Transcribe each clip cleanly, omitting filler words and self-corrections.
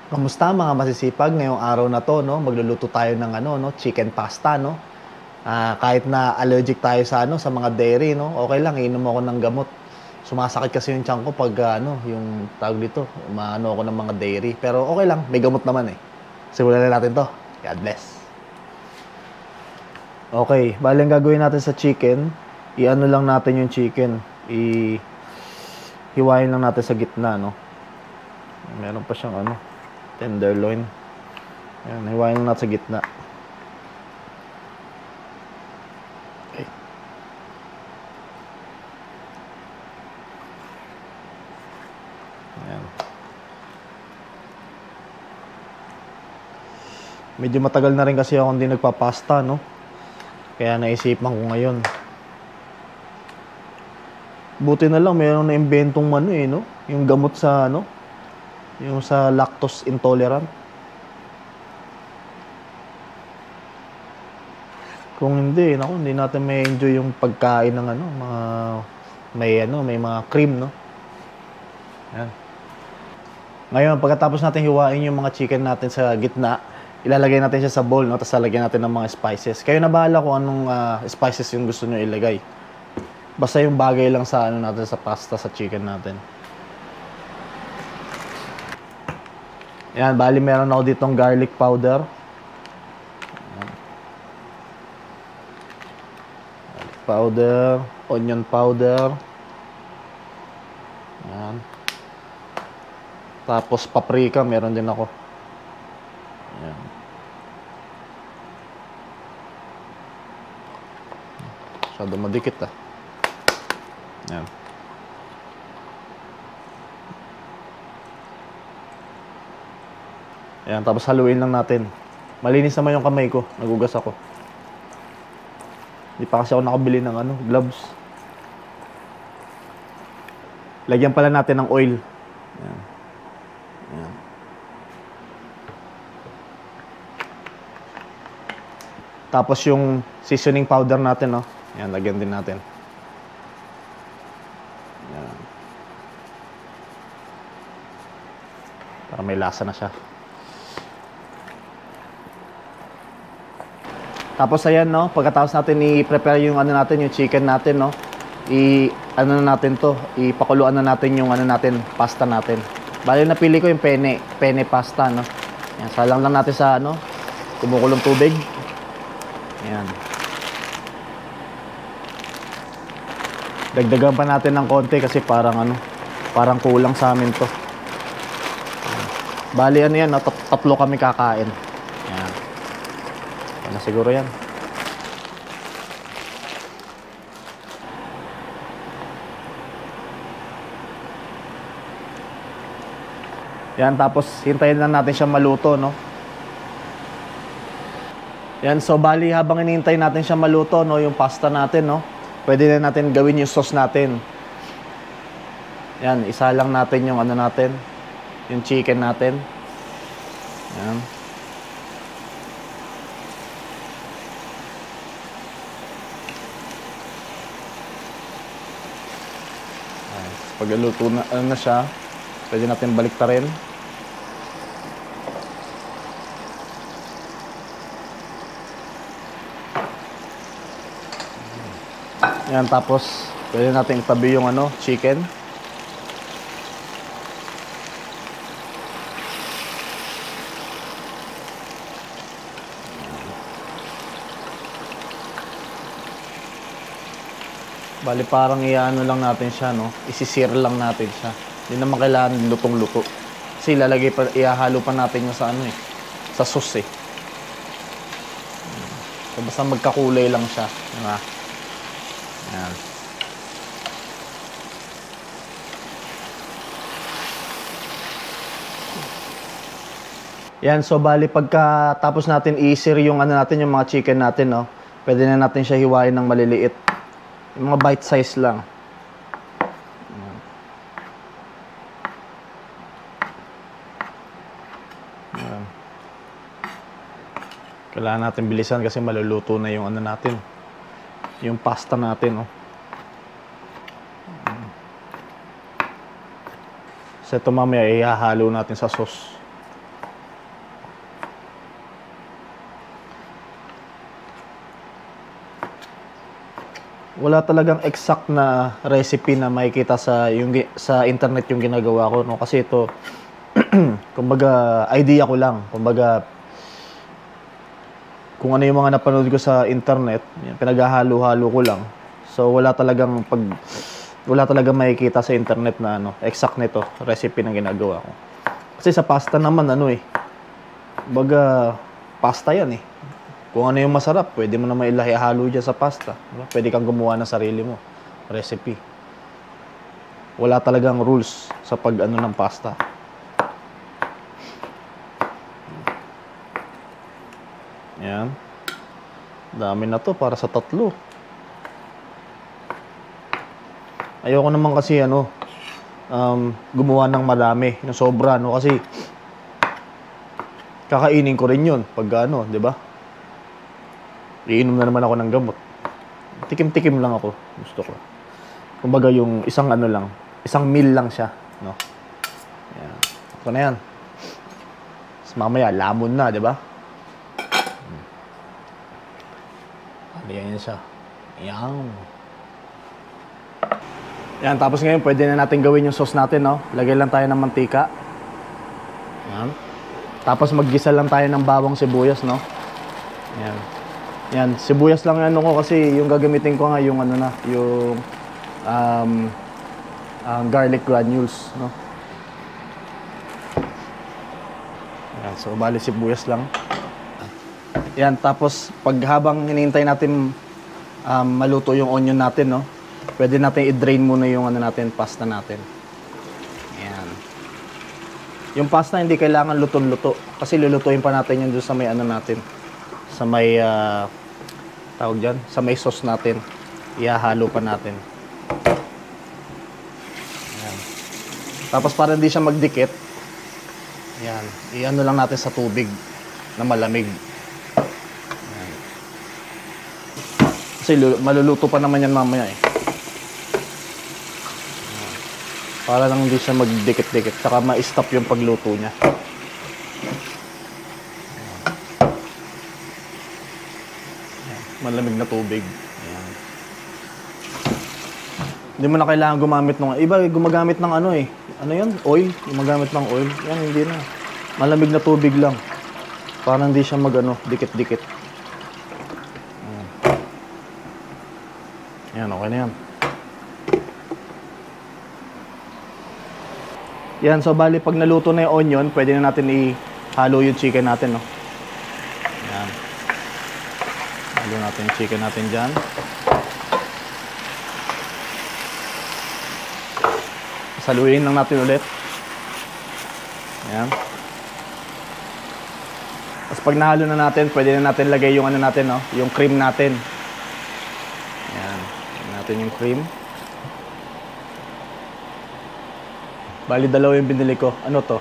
Kamusta mga masisipag ngayong araw na to, no? Magluluto tayo ng chicken pasta, no? Kahit na allergic tayo sa sa mga dairy, no? Okay lang, inom ako ng gamot. Sumasakit kasi yung tiyan ko pag yung tawag dito, umaano ako ng mga dairy. Pero okay lang, may gamot naman eh. Simulan na natin to. God bless. Okay, bali ang gagawin natin sa chicken, i-ano lang natin yung chicken. Hiwain lang natin sa gitna, no? Meron pa siyang tenderloin. Ayan, hiwain lang natin sa gitna. Okay. Ayan. Medyo matagal na rin kasi ako hindi nagpapasta, no? Kaya naisipan ko ngayon. Buti na lang mayroon na imbentong no? Yung gamot sa yung sa lactose intolerant. Kung hindi, hindi natin may enjoy yung pagkain ng mga may mga cream, no? Yan. Ngayon, pagkatapos natin hiwain yung mga chicken natin sa gitna, ilalagay natin siya sa bowl, no? Tapos lalagyan natin ng mga spices. Kayo na bahala kung anong spices yung gusto nyo ilagay. Basta yung bagay lang sa natin sa pasta, sa chicken natin. Yan, bali meron ako ditong garlic powder. Yan. Garlic powder, onion powder. Yan. Tapos paprika, meron din ako. Yan. Masyado madikit Yan. Ayan, tapos haluin lang natin. Malinis naman yung kamay ko. Nagugas ako. Hindi pa kasi ako nakabili ng gloves. Lagyan pala natin ng oil. Ayan. Ayan. Tapos yung seasoning powder natin, no? Ayan, lagyan din natin. Ayan. Para may lasa na siya. Tapos ayan, no, pagkatapos natin i-prepare yung natin, yung chicken natin, no, na natin to, ipakuluan na natin yung natin, pasta natin. Bali napili ko yung penne pasta, no. Ayan, salang lang natin sa kumukulong tubig. Ayan. Dagdagan pa natin ng konti kasi parang parang kulang sa amin to. Ayan. Bali yan, no, tatlo kami kakain. Ayan. Na siguro yan. Yan, tapos hintayin lang natin siya maluto, no? Yan, so bali habang hinihintay natin siya maluto, no, yung pasta natin, no, pwede na natin gawin yung sauce natin. Yan, isa lang natin yung natin, yung chicken natin. Yan. Pag luto na siya, pwede natin baliktarin. Yan, tapos pwede natin itabi yung chicken. Bali parang iano lang natin siya, no? Isisir lang natin siya. Hindi naman kailangan lutong-luto. Kasi ihahalo pa natin yung sa sa sauce So, basta magkakulay lang siya, diba? Ayan. Yan, so bali pagkatapos natin i-sear yung natin, yung mga chicken natin, no? Pwede na natin siya hiwain ng maliliit. Yung mga bite size lang. Ayan. Kailangan natin bilisan kasi maluluto na yung natin. Yung pasta natin, oh. So ito mamaya ihahalo natin sa sauce. wala talagang exact na recipe na makikita sa internet yung ginagawa ko, no? Kasi ito, kumbaga, idea ko lang. Kumbaga, kung ano yung mga napanood ko sa internet, pinaghahalo-halo ko lang. So, wala talagang makikita sa internet na exact nito, recipe na ginagawa ko. Kasi sa pasta naman, kumbaga, pasta yan eh. Kung ano yung masarap, pwede mo naman ihalo dyan sa pasta. Diba? Pwede kang gumawa ng sarili mo. Recipe. Wala talagang rules sa ng pasta. Yan. Dami na to para sa 3. Ayoko naman kasi gumawa ng marami. Yung sobra, no? Kasi kakainin ko rin yun pag di ba? Iinom na naman ako ng gamot. Tikim-tikim lang ako. Gusto ko. Kumbaga yung isang isang meal lang siya, no? Yan. Ito na yan. Tapos mamaya, lamon na, di ba? Yan siya. Yan. Yan, tapos ngayon, pwede na natin gawin yung sauce natin, no? Lagay lang tayo ng mantika. Yan. Tapos maggisa lang tayo ng bawang sibuyas, no? Yan. Yan, sibuyas lang yan ko kasi yung gagamitin ko nga yung yung garlic granules, no? Yan, so bali sibuyas lang. Yan, tapos habang hinihintay natin maluto yung onion natin, no? Pwede natin i-drain muna yung natin, pasta natin. Yan. Yung pasta hindi kailangan luto-luto kasi lulutuin pa natin yun doon sa may natin. Sa may tawag dyan, sa may sauce natin. Ihahalo pa natin. Ayan. Tapos para hindi siya magdikit, ayan, i-ano lang natin sa tubig na malamig. Ayan. Kasi maluluto pa naman yan mamaya eh. Ayan. Para lang hindi siya magdikit-dikit, saka ma-stop yung pagluto niya. Malamig na tubig. Ayan. Hindi mo na kailangan gumamit ng iba, gumagamit ng ano yun? Oil. Gumagamit ng oil. Yan, hindi na. Malamig na tubig lang. Para hindi siya dikit-dikit. Ayan. Ayan, okay na yan. Yan, so bali pag naluto na yung onion, pwede na natin ihalo yung chicken natin, no? Ayan. Halo natin yung chicken natin dyan. Saluin lang natin ulit. Ayan. Tapos pag nahalo na natin, pwede na natin lagay yung natin, no? Yung cream natin. Ayan. Lagyan natin yung cream. Bali, dalawa yung binili ko. Ano to?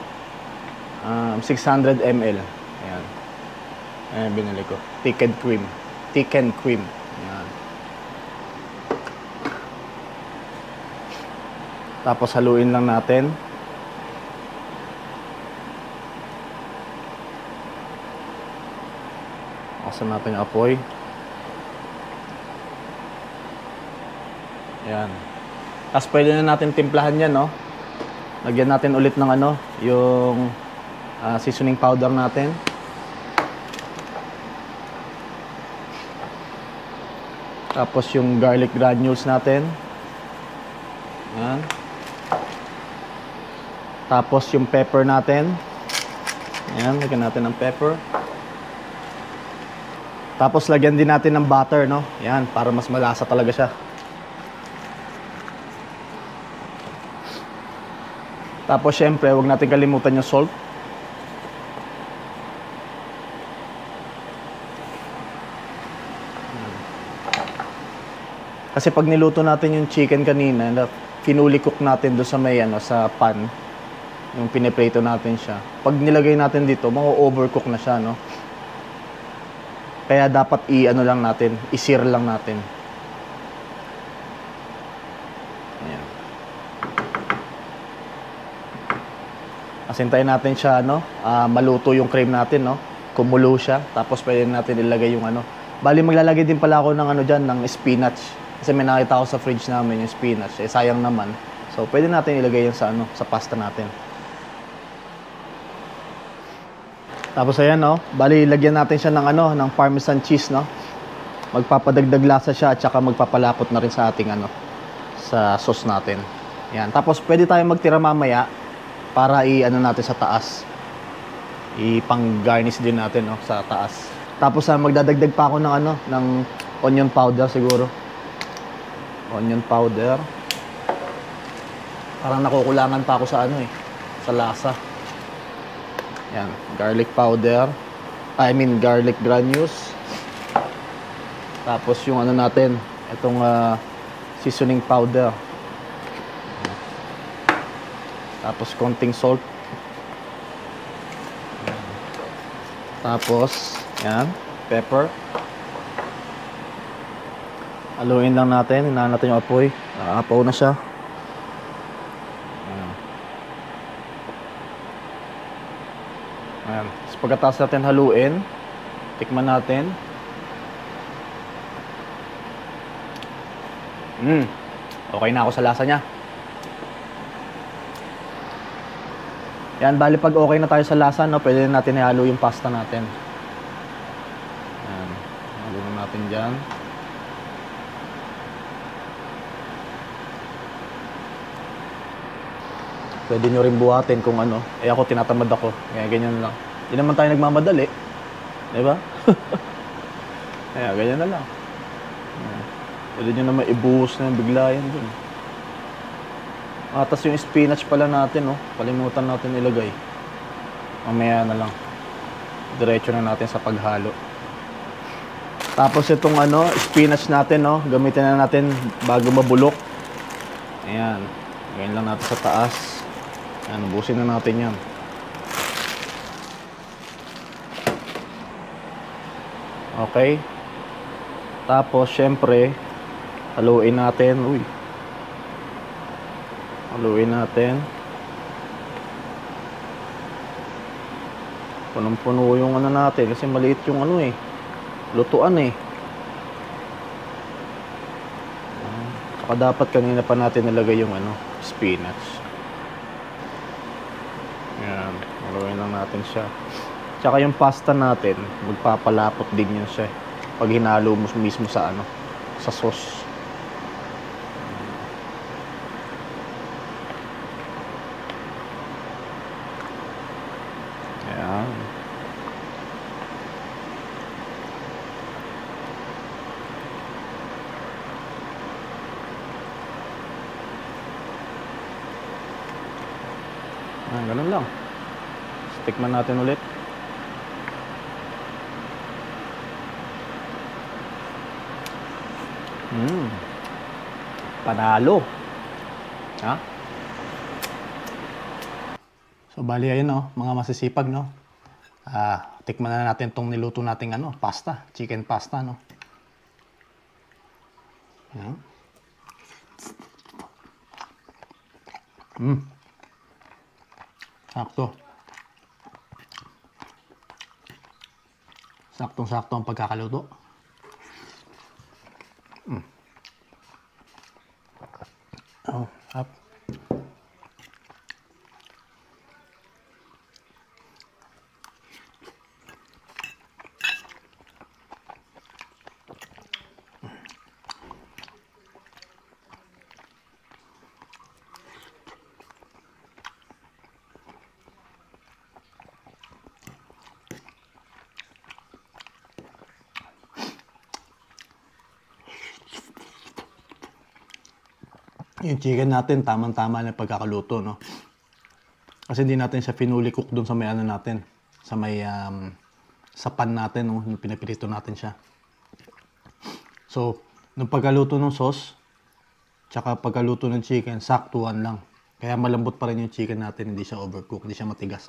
600 ml. Ayan. Ayan binili ko. Thickened cream. Thickened cream. Ayan. Tapos haluin lang natin. Akasan natin yung apoy. Ayan. Tapos pwede na natin timplahan yan, no? Lagyan natin ulit ng yung seasoning powder natin. Tapos yung garlic granules natin. Ayan. Tapos yung pepper natin. Ayan, lagyan natin ng pepper. Tapos lagyan din natin ng butter, no? Ayan, para mas malasa talaga siya. Tapos syempre, huwag natin kalimutan yung salt. Kasi pag niluto natin yung chicken kanina, finuli cook natin doon sa may sa pan, yung piniprito natin siya. Pag nilagay natin dito, ma-overcook na siya, no? Kaya dapat lang natin, i-sear lang natin. Ayan. Asintayin natin siya, maluto yung cream natin, no? Kumulo siya, tapos pwede natin ilagay yung Bali, maglalagay din pala ako ng dyan, ng spinach. Kasi may nakita ko sa fridge namin yung spinach. Eh, sayang naman. So, pwede natin ilagay yan sa, sa pasta natin. Tapos, ayan, no? Bali, lagyan natin siya ng, ng parmesan cheese, no? Magpapadagdag lasa siya at saka magpapalapot na rin sa ating, sa sauce natin. Yan. Tapos, pwede tayong magtira mamaya para natin sa taas. Ipang-garnish din natin, no? Sa taas. Tapos, magdadagdag pa ako ng, ng onion powder siguro. Onion powder. Parang nakukulangan pa ako sa sa lasa. Yan, garlic powder. Garlic granules. Tapos yung natin, itong seasoning powder. Tapos konting salt. Tapos, yan, pepper. Haluin lang natin, hinaan natin yung apoy. Nakakapaw na siya. Ayan. So, pagkatapos natin haluin, tikman natin. Okay na ako sa lasa niya. Yan, bali pag okay na tayo sa lasa, no, pwede natin ihalo yung pasta natin. Ayan. Halo natin dyan. Pwede nyo rin buhatin kung Eh ako, tinatamad ako. Kaya ganyan lang. Hindi naman tayo nagmamadali. Diba? Kaya ganyan na lang. Pwede nyo naman ibuhos na yung biglayan dun. Tapos yung spinach pala natin, kalimutan natin ilagay. Mamaya na lang. Diretso na natin sa paghalo. Tapos itong spinach natin, gamitin na natin bago mabulok. Ayan. Ganyan lang natin sa taas. Ayan, ubusin na natin yan. Okay. Tapos, syempre, haluin natin. Haluin natin. Punong-puno yung natin. Kasi maliit yung lutuan Saka dapat kanina pa natin nilagay yung spinach. Ayan, haluin lang natin siya. Tsaka yung pasta natin, magpapalapot din yan siya pag hinalo mo mismo sa sa sauce. Ayan. Ganun lang. Tikman natin ulit. Panalo. Ha? So, bali ayun, mga masisipag, tikman na natin tong niluto nating pasta, chicken pasta, Ayan. Sakto. Saktong-sakto ang pagkakaluto. Up. Yung chicken natin, tamang-tama na pagkakaluto, Kasi hindi natin siya finuli cook dun sa may natin. Sa may, sa pan natin, Yung pinapirito natin siya. So, nung pagkaluto ng sauce, tsaka pagkaluto ng chicken, saktuhan lang. Kaya malambot pa rin yung chicken natin, hindi siya overcook, hindi siya matigas,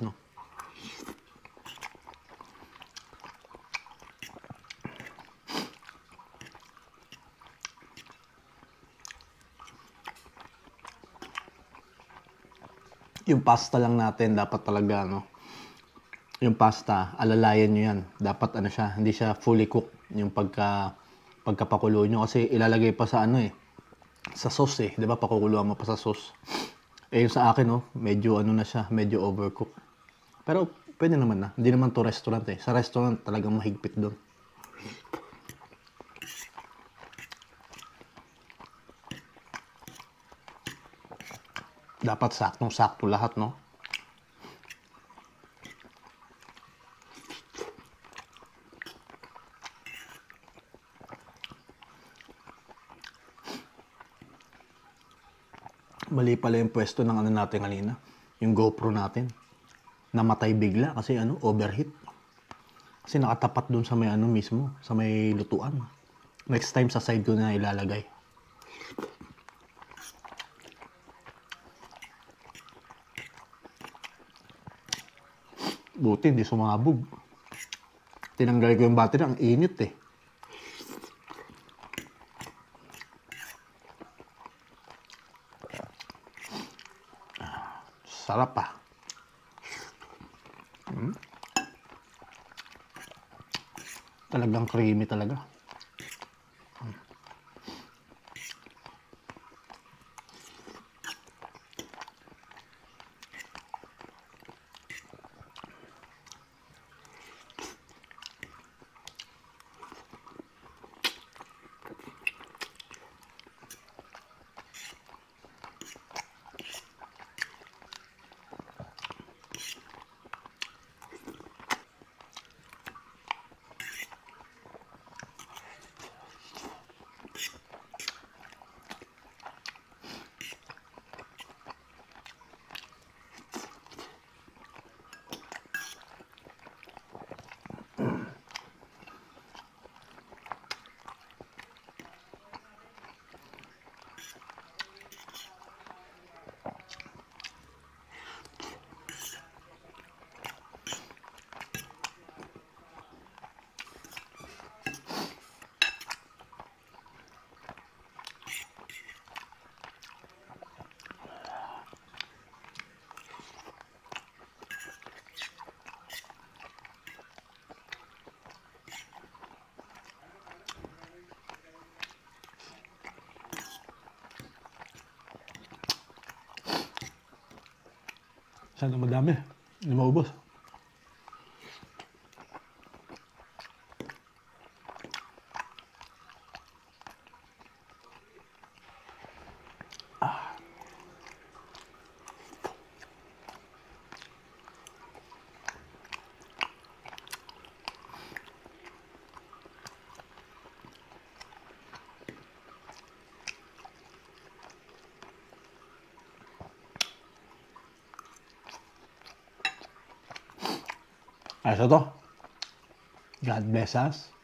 Yung pasta lang natin, dapat talaga, yung pasta, alalayan nyo yan. Dapat siya, hindi siya fully cooked. Yung pagkapakulo nyo kasi ilalagay pa sa ano eh, sa sauce eh, 'di ba? Pakukuluan mo pa sa sauce. Eh yung sa akin no, medyo ano na siya, medyo overcooked. Pero pwede naman na. Hindi naman to restaurant eh. Sa restaurant talagang mahigpit doon. Dapat saktong-sakto lahat, no? Mali pala yung pwesto ng ano natin kanina. Yung GoPro natin. Namatay bigla kasi ano, overheat. Kasi nakatapat dun sa may ano mismo, sa may lutuan. Next time sa side ko na ilalagay. Buti hindi sumabog. Tinanggal ko yung battery, ang init eh. Sarap ah. Talagang creamy talaga. Sana madami. Hindi maubos. Ayos na to. God bless us.